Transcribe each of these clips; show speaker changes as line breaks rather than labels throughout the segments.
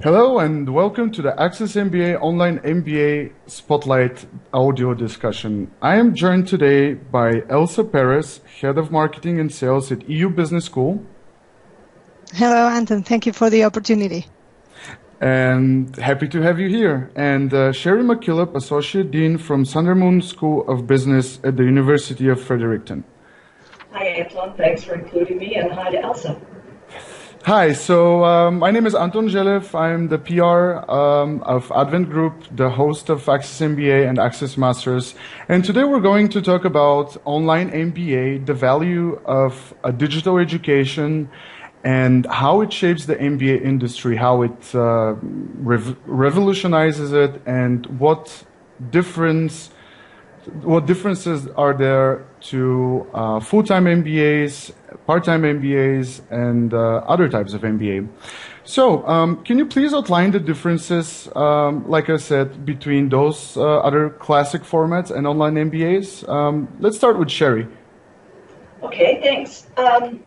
Hello and welcome to the Access MBA Online MBA Spotlight audio discussion. I am joined today by Elsa Perez, Head of Marketing and Sales at EU Business School.
Hello, Anton. Thank you for the opportunity.
And happy to have you here. And Sheri McKillop, Associate Dean from Sandermoen School of Business at the University of Fredericton.
Hi, Anton. Thanks for including me, and hi to Elsa.
Hi, so my name is Anton Zhelev. I'm the PR of Advent Group, the host of Access MBA and Access Masters. And today we're going to talk about online MBA, the value of a digital education, and how it shapes the MBA industry, how it revolutionizes it, and what differences are there to full-time MBAs, part-time MBAs, and other types of MBA. So, can you please outline the differences, like I said, between those other classic formats and online MBAs? Let's start with Sheri.
Okay, thanks.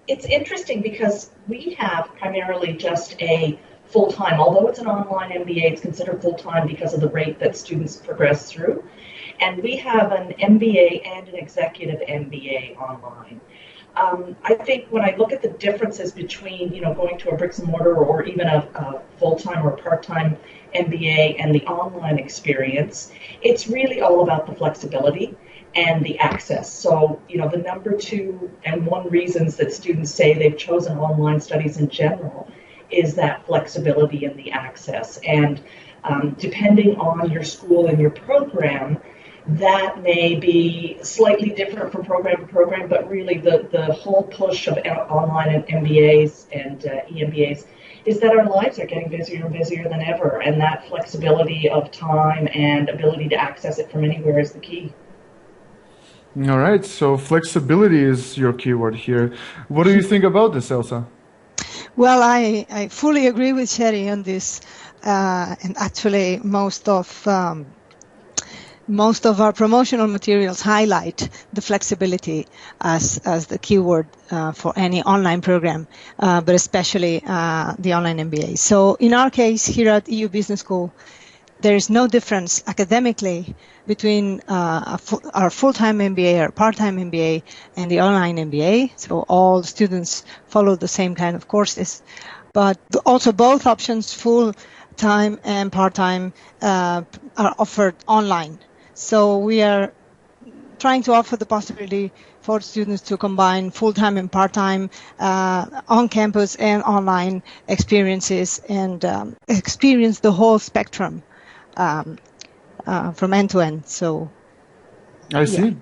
It's interesting because we have primarily just a full-time, although it's an online MBA, it's considered full-time because of the rate that students progress through. And we have an MBA and an executive MBA online. I think when I look at the differences between, going to a bricks and mortar or even a full-time or part-time MBA and the online experience, it's really all about the flexibility and the access. So, the number two and one reasons that students say they've chosen online studies in general is that flexibility and the access. And depending on your school and your program, that may be slightly different from program to program, but really the whole push of online MBAs and EMBAs is that our lives are getting busier and busier than ever, and that flexibility of time and ability to access it from anywhere is the key.
All right, so flexibility is your keyword here. What do you think about this, Elsa?
Well, I fully agree with Sheri on this, and actually most of our promotional materials highlight the flexibility as the keyword for any online program, but especially the online MBA. So in our case here at EU Business School, there is no difference academically between our full-time MBA or part-time MBA and the online MBA. So all students follow the same kind of courses, but also both options, full-time and part-time, are offered online. So we are trying to offer the possibility for students to combine full-time and part-time on-campus and online experiences and experience the whole spectrum from end to end. So
I see.
Yeah.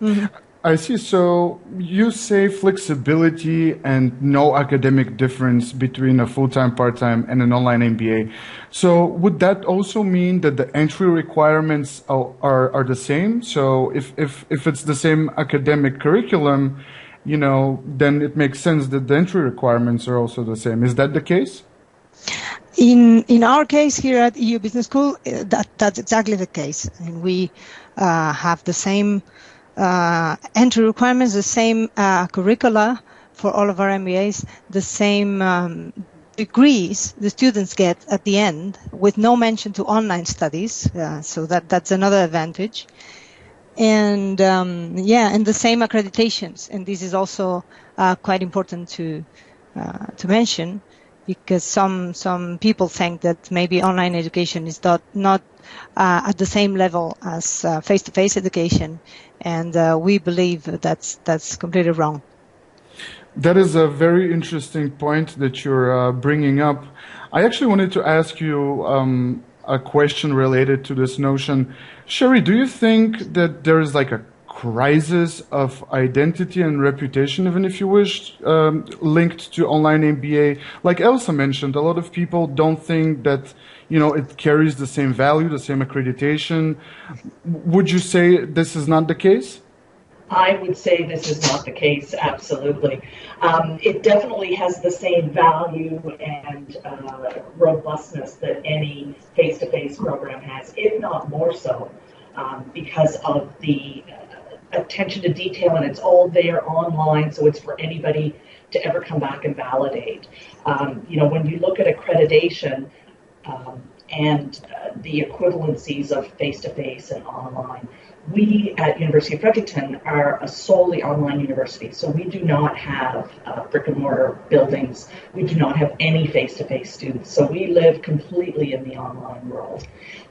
Mm-hmm.
I see. So you say flexibility and no academic difference between a full-time, part-time, and an online MBA. So would that also mean that the entry requirements are the same? So if it's the same academic curriculum, then it makes sense that the entry requirements are also the same. Is that the case?
In our case here at EU Business School, that's exactly the case. And we have the same entry requirements, the same curricula for all of our MBAs, the same degrees the students get at the end, with no mention to online studies. So that's another advantage. And and the same accreditations. And this is also quite important to mention, because some people think that maybe online education is not at the same level as face-to-face education, and we believe that's completely wrong.
That is a very interesting point that you're bringing up. I actually wanted to ask you a question related to this notion. Sheri, do you think that there is like a crisis of identity and reputation, even if you wish, linked to online MBA? Like Elsa mentioned, a lot of people don't think that, it carries the same value, the same accreditation. Would you say this is not the case?
I would say this is not the case, absolutely. It definitely has the same value and robustness that any face-to-face program has, if not more so, because of the attention to detail, and it's all there online, so it's for anybody to ever come back and validate. When you look at accreditation, and the equivalencies of face-to-face and online. We at University of Fredericton are a solely online university, so we do not have brick and mortar buildings. We do not have any face-to-face students, so we live completely in the online world.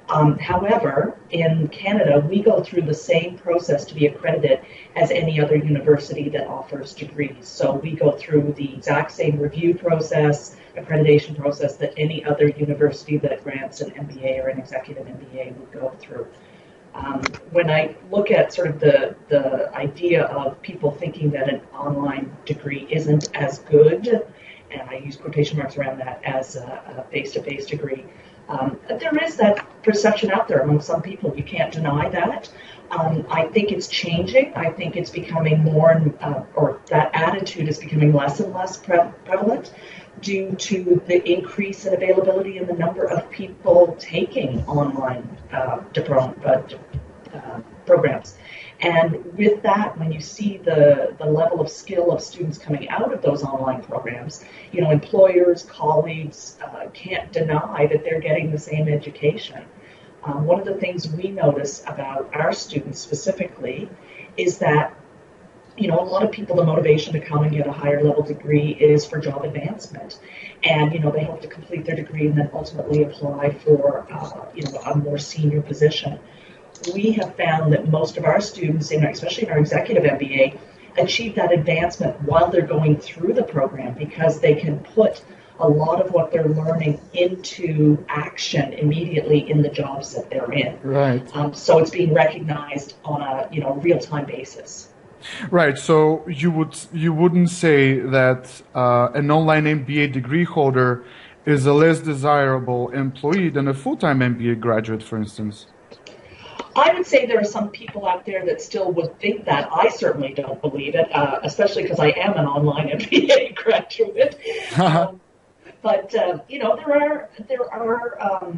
However, in Canada, we go through the same process to be accredited as any other university that offers degrees. So we go through the exact same review process, accreditation process that any other university that grants an MBA or an executive MBA would go through. When I look at sort of the idea of people thinking that an online degree isn't as good, and I use quotation marks around that, as a face-to-face degree, there is that perception out there among some people. You can't deny that. I think it's changing. I think it's becoming more, or that attitude is becoming less and less prevalent due to the increase in availability and the number of people taking online programs. And with that, when you see the level of skill of students coming out of those online programs, employers, colleagues can't deny that they're getting the same education. One of the things we notice about our students specifically is that, a lot of people, the motivation to come and get a higher level degree is for job advancement. And, they hope to complete their degree and then ultimately apply for, a more senior position. We have found that most of our students, especially in our executive MBA, achieve that advancement while they're going through the program because they can put a lot of what they're learning into action immediately in the jobs that they're in.
Right.
So it's being recognized on a real-time basis.
Right. So you wouldn't say that an online MBA degree holder is a less desirable employee than a full-time MBA graduate, for instance?
I would say there are some people out there that still would think that. I certainly don't believe it, especially because I am an online MBA graduate. But there are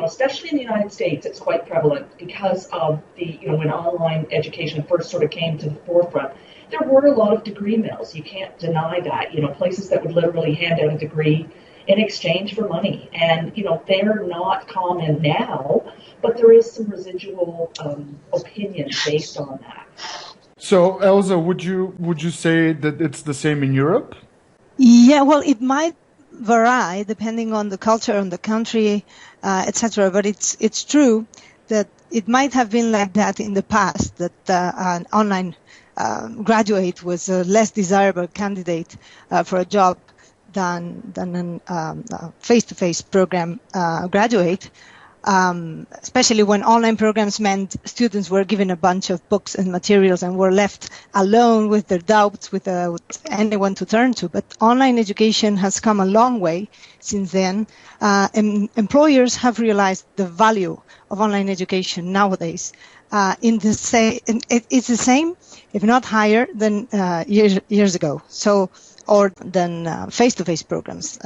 especially in the United States, it's quite prevalent because of the when online education first sort of came to the forefront. There were a lot of degree mills. You can't deny that. Places that would literally hand out a degree in exchange for money, and they're not common now, but there is some residual opinion based on that.
So, Elsa, would you say that it's the same in Europe?
Yeah, well, it might vary depending on the culture, on the country, etc. But it's true that it might have been like that in the past, that an online graduate was a less desirable candidate for a job than a face-to-face program graduate. Especially when online programs meant students were given a bunch of books and materials and were left alone with their doubts without anyone to turn to. But online education has come a long way since then. Employers have realized the value of online education nowadays. It's the same, if not higher, than years ago. Or than face-to-face programs.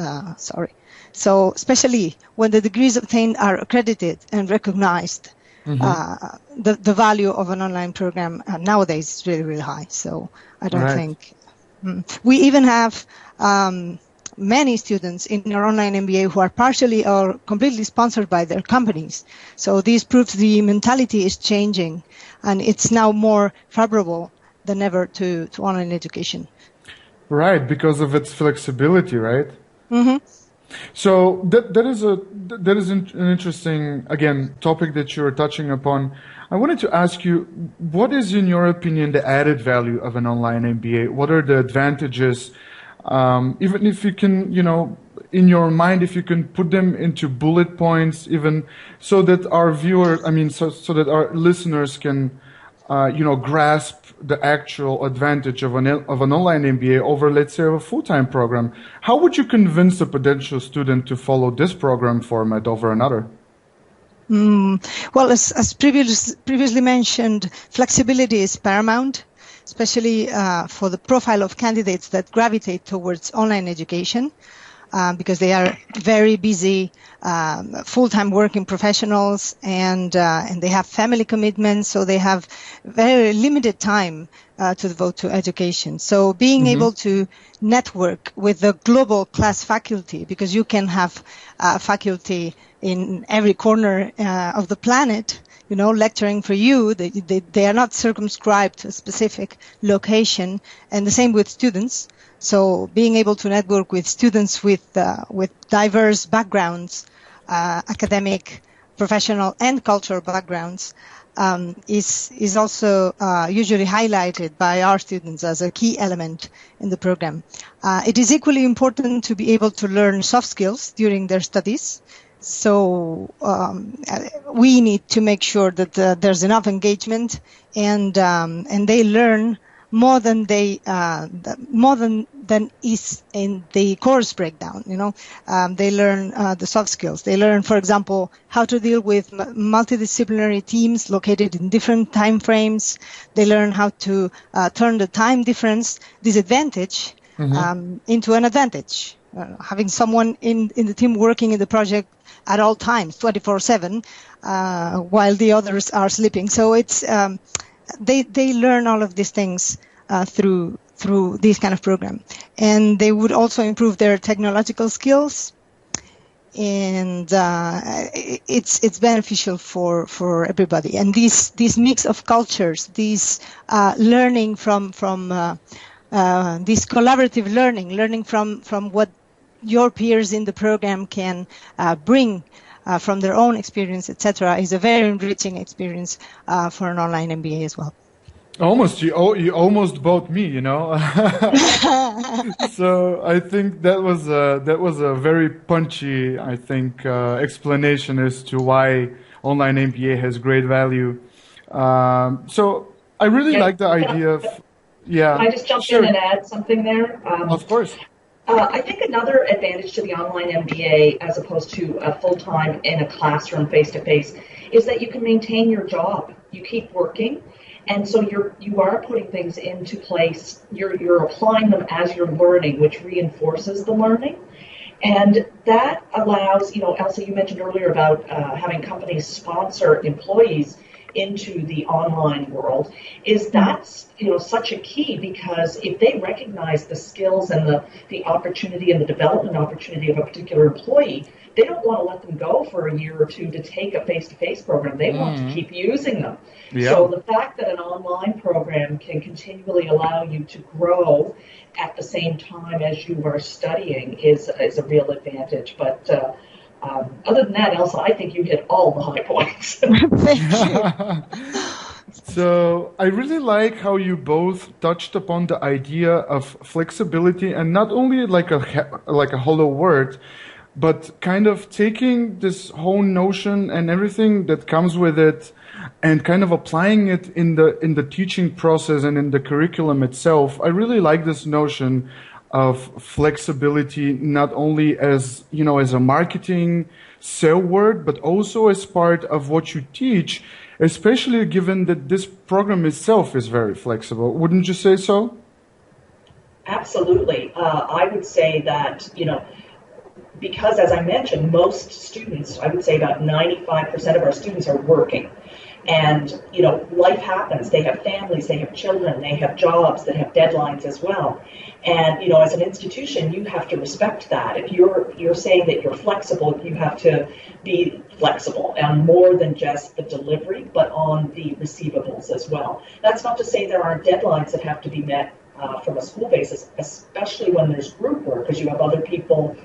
So especially when the degrees obtained are accredited and recognized, the value of an online program nowadays is really, really high. So I don't think. We even have many students in our online MBA who are partially or completely sponsored by their companies. So this proves the mentality is changing, and it's now more favorable than ever to online education.
Right, because of its flexibility, right?
Mm-hmm.
So that is an interesting, again, topic that you're touching upon. I wanted to ask you, what is, in your opinion, the added value of an online MBA? What are the advantages? Even if you can, in your mind, if you can put them into bullet points, even so that our viewers, so that our listeners can, grasp the actual advantage of an online MBA over, let's say, a full-time program. How would you convince a potential student to follow this program format over another?
Well, as previously mentioned, flexibility is paramount, especially for the profile of candidates that gravitate towards online education. because they are very busy, full-time working professionals, and they have family commitments, so they have very limited time to devote to education. So being able to network with the global class faculty, because you can have faculty in every corner of the planet, lecturing for you. They are not circumscribed to a specific location, and the same with students. So being able to network with students with diverse backgrounds, academic, professional, and cultural backgrounds, is also usually highlighted by our students as a key element in the program. It is equally important to be able to learn soft skills during their studies. So we need to make sure that there's enough engagement, and they learn more than is in the course breakdown. They learn the soft skills. They learn, for example, how to deal with multidisciplinary teams located in different time frames. They learn how to turn the time difference disadvantage into an advantage. Having someone in the team working in the project at all times, 24/7, while the others are sleeping. So it's they learn all of these things through this kind of program, and they would also improve their technological skills, and it's beneficial for everybody. And this mix of cultures, this learning from this collaborative learning from what your peers in the program can bring from their own experience, etc., is a very enriching experience for an online MBA as well.
You almost bought me, So I think that was a very punchy, I think, explanation as to why online MBA has great value. So I really like the idea of,
Can I just jump in and add something there?
Of course.
I think another advantage to the online MBA as opposed to a full-time in a classroom face-to-face is that you can maintain your job. You keep working, and so you are putting things into place. You're applying them as you're learning, which reinforces the learning. And that allows, Elsa, you mentioned earlier about having companies sponsor employees into the online world, is that's such a key, because if they recognize the skills and the opportunity and the development opportunity of a particular employee, they don't want to let them go for a year or two to take a face-to-face program. They want to keep using them. Yeah. So the fact that an online program can continually allow you to grow at the same time as you are studying is a real advantage. But other than that, Elsa, I think you hit all the high points.
Thank you.
So I really like how you both touched upon the idea of flexibility, and not only like a hollow word, but kind of taking this whole notion and everything that comes with it and kind of applying it in the teaching process and in the curriculum itself. I really like this notion of flexibility, not only as a marketing sale word, but also as part of what you teach, especially given that this program itself is very flexible. Wouldn't you say so?
Absolutely. I would say that, because as I mentioned, most students, I would say about 95% of our students are working. And, life happens. They have families, they have children, they have jobs that have deadlines as well. And, as an institution, you have to respect that. If you're saying that you're flexible, you have to be flexible on more than just the delivery, but on the receivables as well. That's not to say there aren't deadlines that have to be met from a school basis, especially when there's group work, because you have other people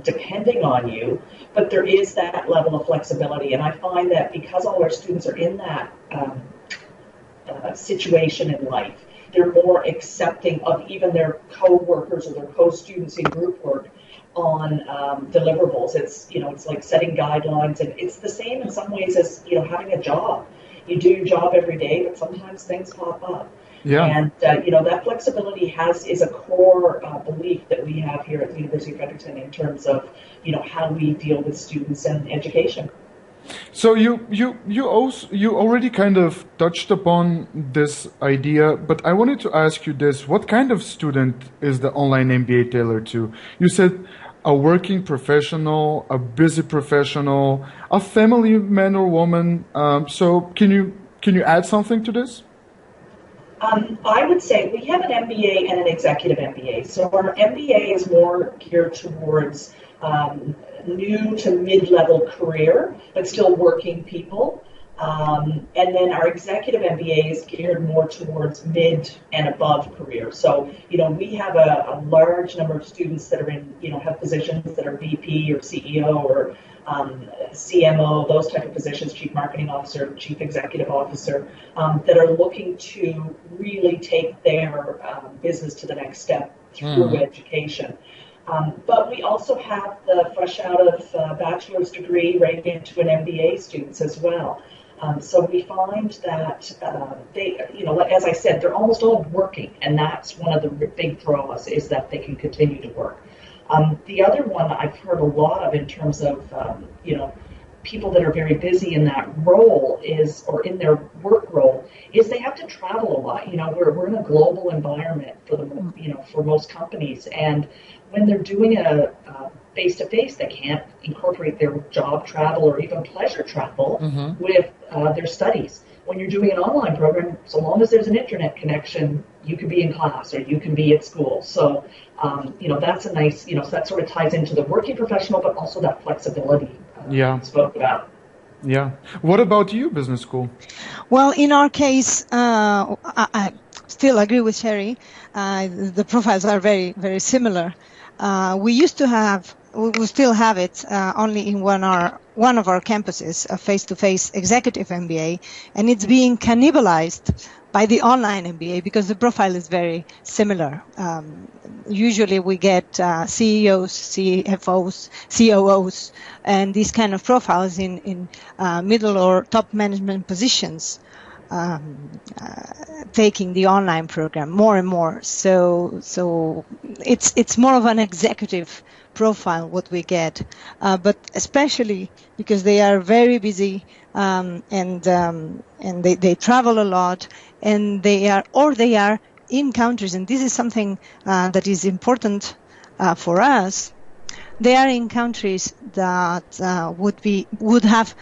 depending on you, but there is that level of flexibility. And I find that because all our students are in that situation in life, they're more accepting of even their co-workers or their co-students in group work on deliverables. It's like setting guidelines, and it's the same in some ways as having a job. You do your job every day, but sometimes things pop up. Yeah. And, that flexibility is a core belief that we have here at the University of Fredericton in terms of, how we deal with students and education.
So you already kind of touched upon this idea, but I wanted to ask you this: what kind of student is the online MBA tailored to? You said a working professional, a busy professional, a family man or woman. So can you add something to this?
I would say we have an MBA and an executive MBA. So our MBA is more geared towards new to mid-level career, but still working people. And then our executive MBA is geared more towards mid and above career. So, we have a large number of students that are in, have positions that are VP or CEO or CMO, those type of positions, Chief Marketing Officer, Chief Executive Officer, that are looking to really take their business to the next step through education. But we also have the fresh out of bachelor's degree right into an MBA students as well. So we find that they, as I said, they're almost all working, and that's one of the big draws is that they can continue to work. The other one I've heard a lot of in terms of, people that are very busy in that role is, or in their work role, is they have to travel a lot. We're in a global environment for for most companies, and when they're doing a face-to-face, they can't incorporate their job travel or even pleasure travel with their studies. When you're doing an online program, so long as there's an internet connection, you can be in class or you can be at school. So, that's a nice, so that sort of ties into the working professional, but also that flexibility spoke about.
Yeah. What about you, business school?
Well, in our case, I still agree with Sheri. The profiles are very, very similar. We used to have, we still have it only in one of our campuses, a face-to-face executive MBA, and it's being cannibalized by the online MBA because the profile is very similar. Usually we get CEOs, CFOs, COOs, and these kind of profiles in middle or top management positions. Taking the online program more and more. So it's more of an executive profile what we get, but especially because they are very busy and they travel a lot, and they are in countries, and this is something that is important for us. They are in countries that would have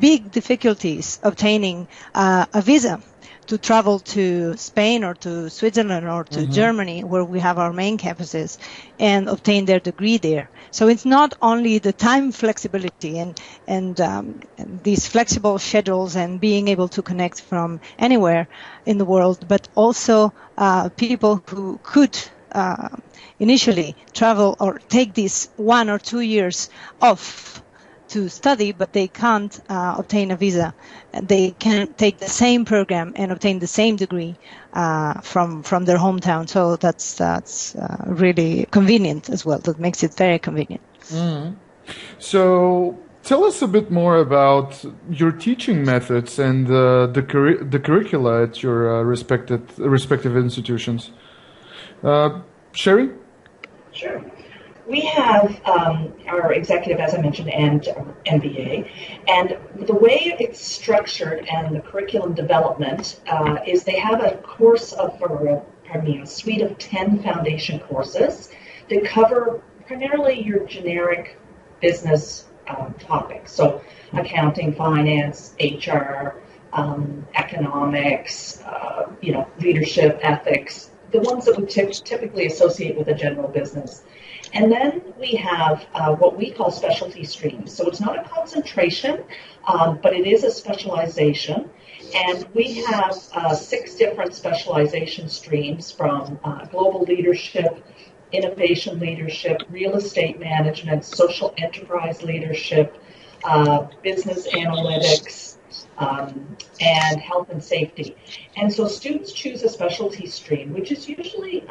big difficulties obtaining a visa to travel to Spain or to Switzerland or to Germany, where we have our main campuses, and obtain their degree there. So it's not only the time flexibility and these flexible schedules and being able to connect from anywhere in the world, but also people who could initially travel or take these 1 or 2 years off to study, but they can't obtain a visa. They can take the same program and obtain the same degree from their hometown. So that's really convenient as well. That makes it very convenient.
So tell us a bit more about your teaching methods and the curricula at your respective institutions. Sheri?
Sure. We have our executive, as I mentioned, and MBA, and the way it's structured and the curriculum development is they have a course a suite of 10 foundation courses that cover primarily your generic business topics. So accounting, finance, HR, economics, leadership, ethics, the ones that we typically associate with a general business. And then we have what we call specialty streams. So it's not a concentration, but it is a specialization. And we have 6 different specialization streams from global leadership, innovation leadership, real estate management, social enterprise leadership, business analytics, and health and safety. And so students choose a specialty stream, which is usually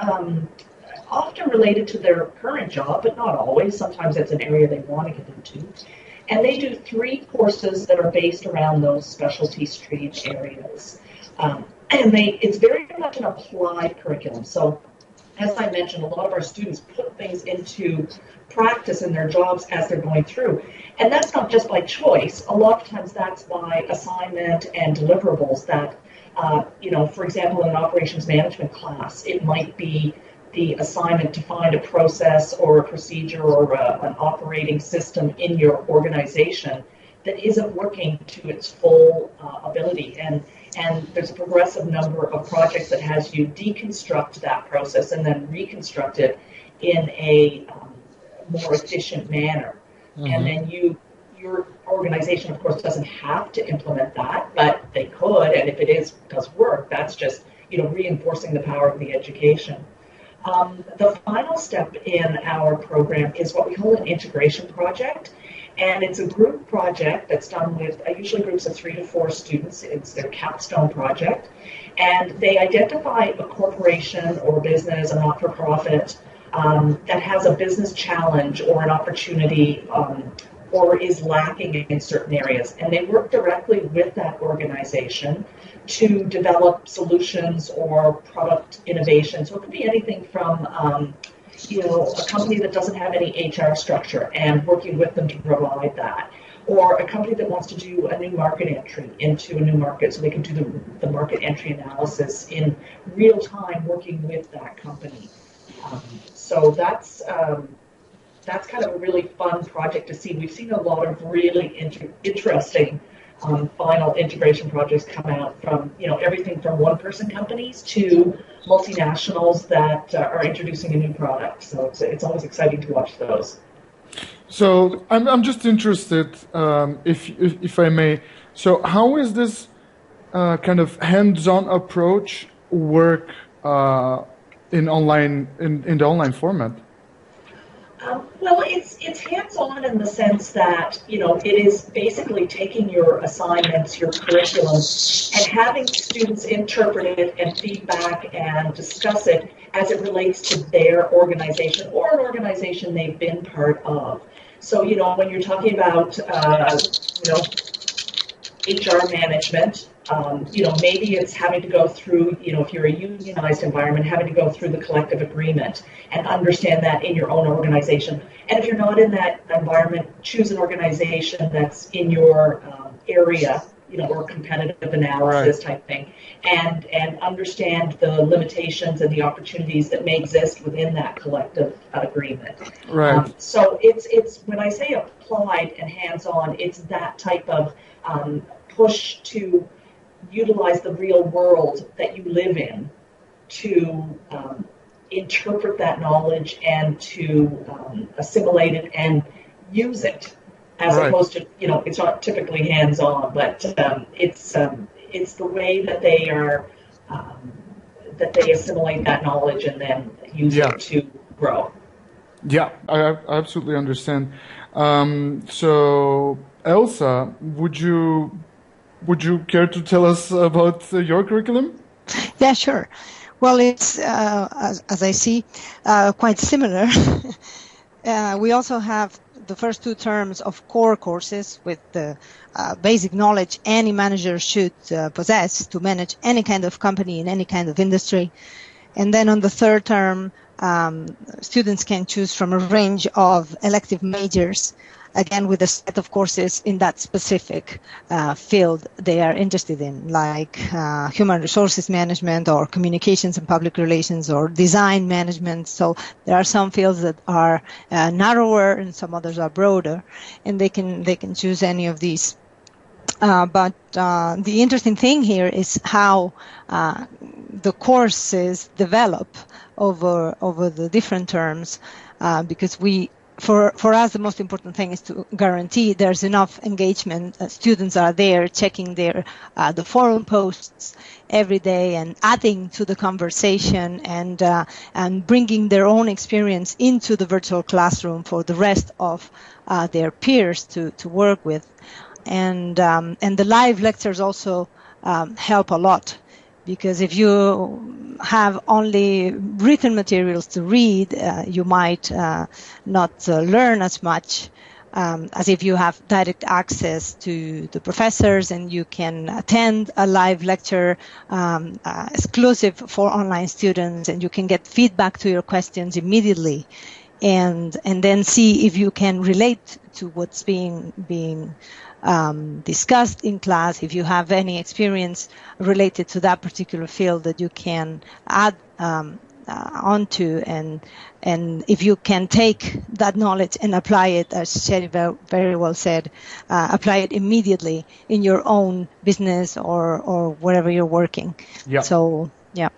often related to their current job, but not always. Sometimes it's an area they want to get into. And they do 3 courses that are based around those specialty stream areas. And it's very much an applied curriculum. So as I mentioned, a lot of our students put things into practice in their jobs as they're going through. And that's not just by choice. A lot of times that's by assignment and deliverables that, for example, in an operations management class, it might be the assignment to find a process or a procedure or an operating system in your organization that isn't working to its full ability. And there's a progressive number of projects that has you deconstruct that process and then reconstruct it in a more efficient manner. Mm-hmm. And then your organization, of course, doesn't have to implement that, but they could. And if it does work, that's just reinforcing the power of the education. The final step in our program is what we call an integration project. And it's a group project that's done with usually groups of 3 to 4 students. It's their capstone project. And they identify a corporation or business, a not-for-profit, that has a business challenge or an opportunity or is lacking in certain areas. And they work directly with that organization to develop solutions or product innovation. So it could be anything from a company that doesn't have any HR structure and working with them to provide that, or a company that wants to do a new market entry into a new market so they can do the market entry analysis in real time working with that company. So that's kind of a really fun project to see. We've seen a lot of really interesting final integration projects come out from everything from one-person companies to multinationals that are introducing a new product. So it's always exciting to watch those.
So I'm just interested, if I may. So how is this kind of hands-on approach work in the online format?
Well, it's hands-on in the sense that, it is basically taking your assignments, your curriculum, and having students interpret it and feedback and discuss it as it relates to their organization or an organization they've been part of. So, when you're talking about, HR management, maybe it's having to go through, if you're a unionized environment, having to go through the collective agreement and understand that in your own organization. And if you're not in that environment, choose an organization that's in your area, or competitive analysis type thing, and understand the limitations and the opportunities that may exist within that collective agreement.
Right.
So it's when I say applied and hands-on, it's that type of push to utilize the real world that you live in to interpret that knowledge and to assimilate it and use it, as opposed to, it's not typically hands-on, but it's the way that they are that they assimilate that knowledge and then use it to grow.
Yeah, I absolutely understand. So Elsa, would you care to tell us about your curriculum?
Yeah, sure. Well, it's, as I see, quite similar. We also have the first 2 terms of core courses with the basic knowledge any manager should possess to manage any kind of company in any kind of industry. And then on the 3rd term, students can choose from a range of elective majors, again with a set of courses in that specific field they are interested in, like human resources management or communications and public relations or design management. So there are some fields that are narrower and some others are broader, and they can choose any of these. But the interesting thing here is how the courses develop over the different terms, because for us, the most important thing is to guarantee there's enough engagement. Students are there checking the forum posts every day and adding to the conversation and bringing their own experience into the virtual classroom for the rest of their peers to work with. And the live lectures also help a lot, because if you have only written materials to read, you might not learn as much as if you have direct access to the professors and you can attend a live lecture exclusive for online students, and you can get feedback to your questions immediately, and then see if you can relate to what's being discussed in class. If you have any experience related to that particular field that you can add onto, and if you can take that knowledge and apply it, as Sheri very well said, apply it immediately in your own business or wherever you're working.
Yeah.
So, yeah.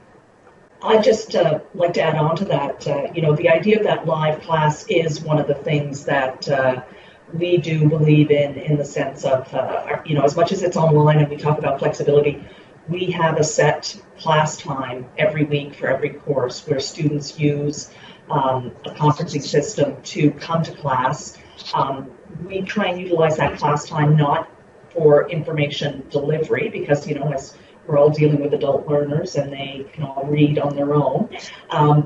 I'd just like to add on to that. The idea of that live class is one of the things that we do believe in the sense of, as much as it's online and we talk about flexibility, we have a set class time every week for every course where students use a conferencing system to come to class. We try and utilize that class time not for information delivery because, as we're all dealing with adult learners and they can all read on their own,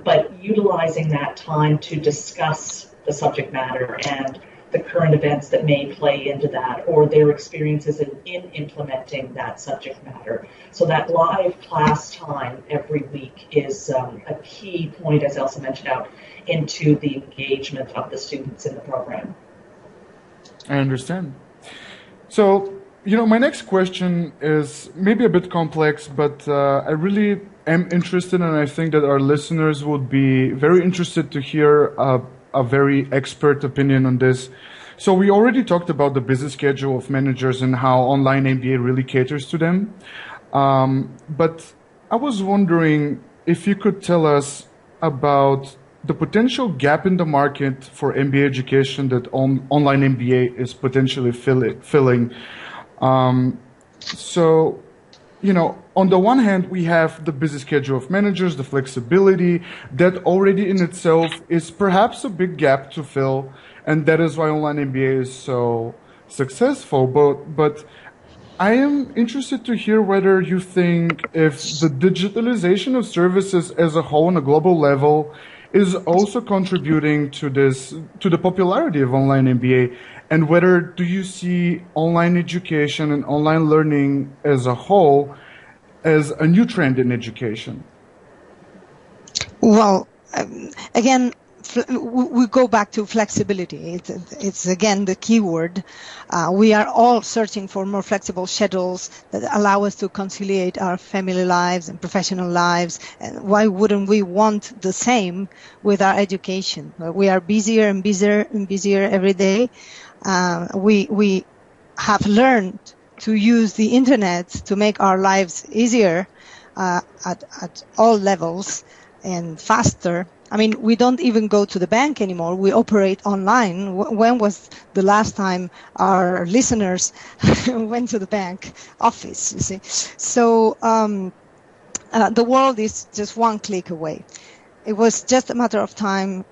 but utilizing that time to discuss the subject matter and the current events that may play into that or their experiences in implementing that subject matter. So that live class time every week is a key point, as Elsa mentioned out, into the engagement of the students in the program.
I understand. So, my next question is maybe a bit complex, but I really am interested, and I think that our listeners would be very interested to hear a very expert opinion on this. So we already talked about the busy schedule of managers and how online MBA really caters to them. But I was wondering if you could tell us about the potential gap in the market for MBA education that online MBA is potentially filling. So, on the one hand, we have the busy schedule of managers, the flexibility that already in itself is perhaps a big gap to fill, and that is why online MBA is so successful. But I am interested to hear whether you think if the digitalization of services as a whole on a global level is also contributing to the popularity of online MBA, and whether do you see online education and online learning as a whole as a new trend in education?
Well, again, we go back to flexibility. It's again the key word. We are all searching for more flexible schedules that allow us to conciliate our family lives and professional lives. And why wouldn't we want the same with our education? We are busier and busier and busier every day. We have learned to use the internet to make our lives easier at all levels and faster. I mean, we don't even go to the bank anymore. We operate online. When was the last time our listeners went to the bank office, you see? So the world is just one click away. It was just a matter of time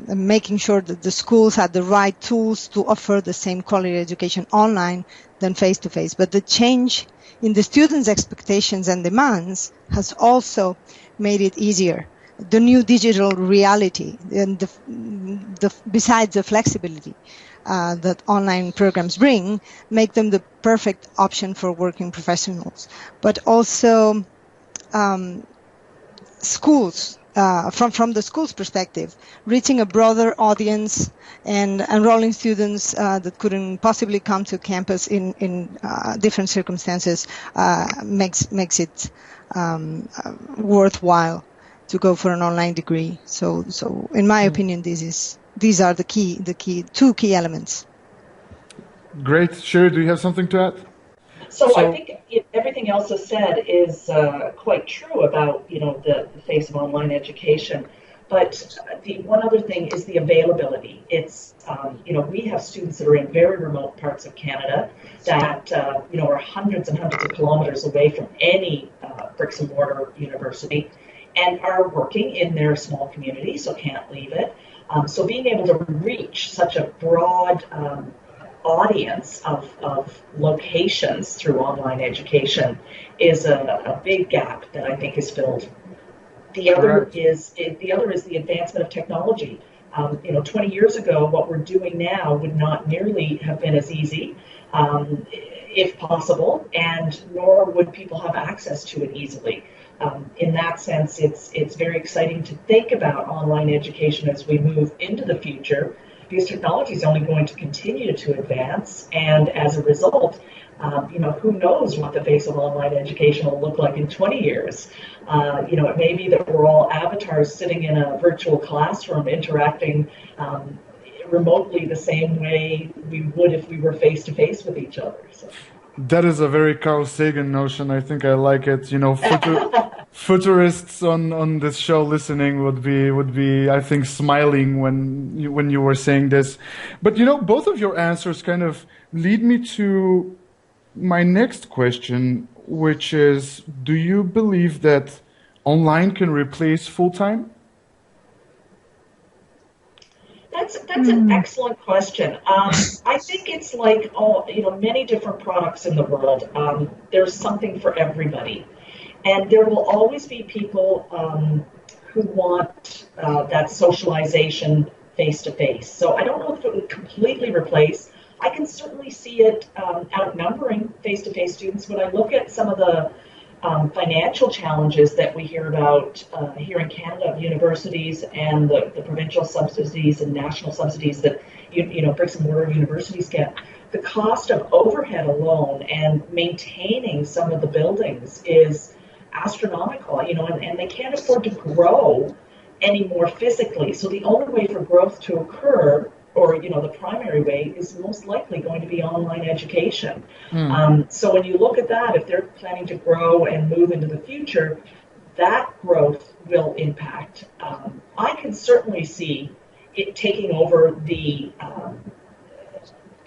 making sure that the schools had the right tools to offer the same quality education online than face-to-face. But the change in the students' expectations and demands has also made it easier. The new digital reality, and besides the flexibility that online programs bring, make them the perfect option for working professionals. But also schools, from the school's perspective, reaching a broader audience and enrolling students that couldn't possibly come to campus in different circumstances makes it worthwhile to go for an online degree. So in my opinion, these are the two key elements.
Great. Sheri, do you have something to add?
So I think everything Elsa said is quite true about, the face of online education. But the one other thing is the availability. It's, we have students that are in very remote parts of Canada that, are hundreds and hundreds of kilometers away from any bricks and mortar university and are working in their small community, so can't leave it. So being able to reach such a broad audience of locations through online education is a big gap that I think is filled. The other is the advancement of technology. 20 years ago, what we're doing now would not nearly have been as easy, if possible, and nor would people have access to it easily. In that sense, it's very exciting to think about online education as we move into the future, because technology is only going to continue to advance, and as a result, who knows what the face of online education will look like in 20 years. It may be that we're all avatars sitting in a virtual classroom interacting remotely the same way we would if we were face-to-face with each other. So.
That is a very Carl Sagan notion. I think I like it. Futurists on this show listening would be I think smiling when you were saying this. But both of your answers kind of lead me to my next question, which is, do you believe that online can replace full-time?
That's an excellent question. I think it's like many different products in the world. There's something for everybody, and there will always be people who want that socialization face to face. So I don't know if it would completely replace. I can certainly see it outnumbering face to face students when I look at some of the financial challenges that we hear about here in Canada of universities and the provincial subsidies and national subsidies that bricks and mortar universities get. The cost of overhead alone and maintaining some of the buildings is astronomical, and they can't afford to grow any more physically. So the only way for growth to occur, or the primary way, is most likely going to be online education. So when you look at that, if they're planning to grow and move into the future, that growth will impact. I can certainly see it taking over the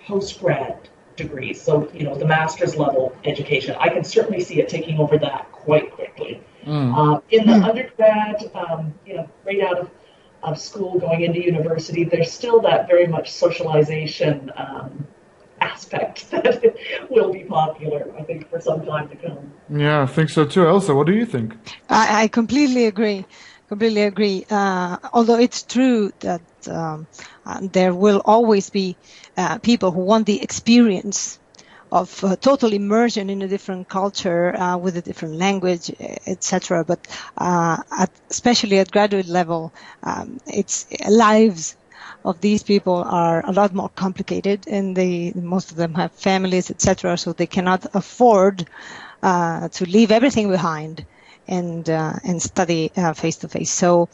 post-grad degrees, so the master's level education. I can certainly see it taking over that quite quickly. In the undergrad, right out of school going into university, there's still that very much socialization aspect that will be popular, I think, for some time to come.
Yeah, I think so too. Elsa, what do you think?
I completely agree. Although it's true that there will always be people who want the experience of total immersion in a different culture with a different language, etc. But especially at graduate level, it's lives of these people are a lot more complicated, and most of them have families, etc. So they cannot afford to leave everything behind and study face to face. So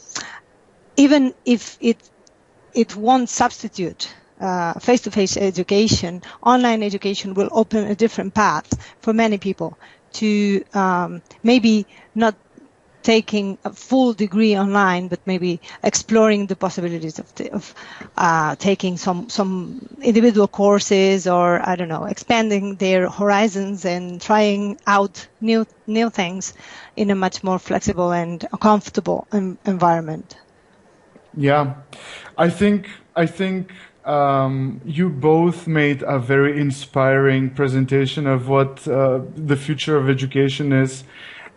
even if it won't substitute face-to-face education, online education will open a different path for many people to maybe not taking a full degree online, but maybe exploring the possibilities of taking some individual courses, or I don't know, expanding their horizons and trying out new things in a much more flexible and comfortable environment.
Yeah, I think you both made a very inspiring presentation of what the future of education is,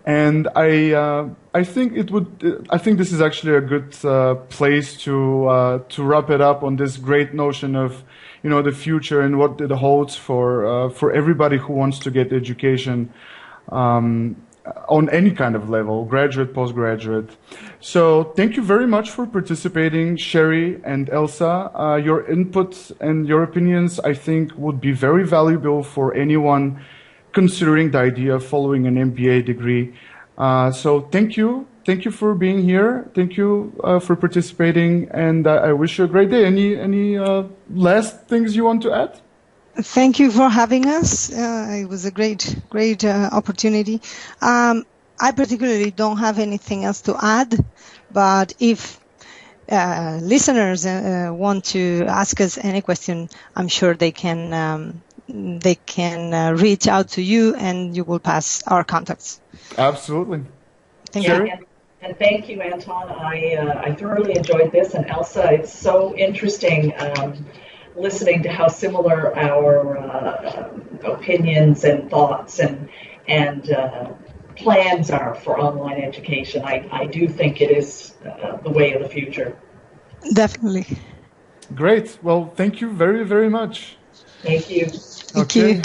and I think this is actually a good place to wrap it up on this great notion of the future and what it holds for everybody who wants to get education on any kind of level, graduate, postgraduate. So thank you very much for participating, Sheri and Elsa. Your input and your opinions, I think, would be very valuable for anyone considering the idea of following an MBA degree. So thank you. Thank you for being here. Thank you for participating, and I wish you a great day. Any last things you want to add?
Thank you for having us. It was a great opportunity. I particularly don't have anything else to add, but if listeners want to ask us any question, I'm sure they can reach out to you, and you will pass our contacts.
Absolutely.
Thank you.
And thank you, Anton. I thoroughly enjoyed this, and Elsa, it's so interesting listening to how similar our opinions and thoughts and plans are for online education. I do think it is the way of the future.
Definitely.
Great. Well, thank you very, very much.
Thank you.
Thank you.